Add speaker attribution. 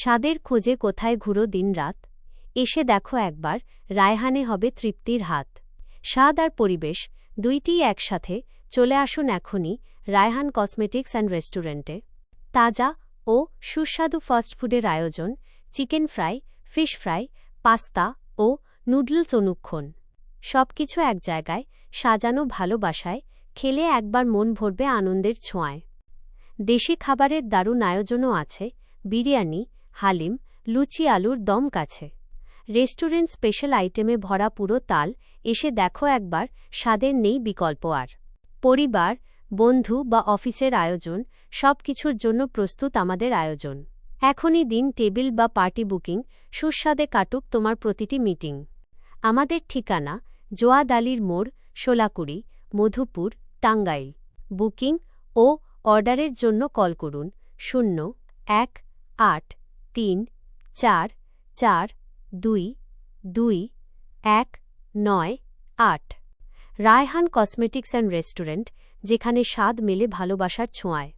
Speaker 1: স্বাদের খোঁজে কোথায় ঘুরো দিনরাত, এসে দেখো একবার, রায়হানে হবে তৃপ্তির হাত। স্বাদ আর পরিবেশ দুইটিই একসাথে, চলে আসুন এখনই রায়হান কসমেটিক্স অ্যান্ড রেস্টুরেন্টে। তাজা ও সুস্বাদু ফাস্টফুডের আয়োজন, chicken fry, fish fry, pasta ও নুডলস অনুক্ষণ। সবকিছু এক জায়গায়, সাজানো ভালোবাসায়, খেলে একবার মন ভরবে আনন্দের ছোঁয়ায়। দেশি খাবারের দারুণ আয়োজনও আছে, বিরিয়ানি, হালিম, লুচি আলুর দম কাছে। রেস্টুরেন্ট স্পেশাল আইটেমে ভরা পুরো তাল, এসে দেখো একবার, স্বাদের নেই বিকল্প আর। পরিবার, বন্ধু বা অফিসের আয়োজন, সব কিছুর জন্য প্রস্তুত আমাদের আয়োজন। এখনই দিন টেবিল বা পার্টি বুকিং, সুস্বাদে কাটুক তোমার প্রতিটি মিটিং। আমাদের ঠিকানা জোয়াদ আলীর মোড়, শোলাকুড়ি, মধুপুর, টাঙ্গাইল। বুকিং ও অর্ডারের জন্য কল করুন 0-1-8-3-4-2-2-1-9-8। রায়হান কসমেটিক্স অ্যান্ড রেস্টুরেন্ট, যেখানে স্বাদ মেলে ভালোবাসার ছোঁয়ায়।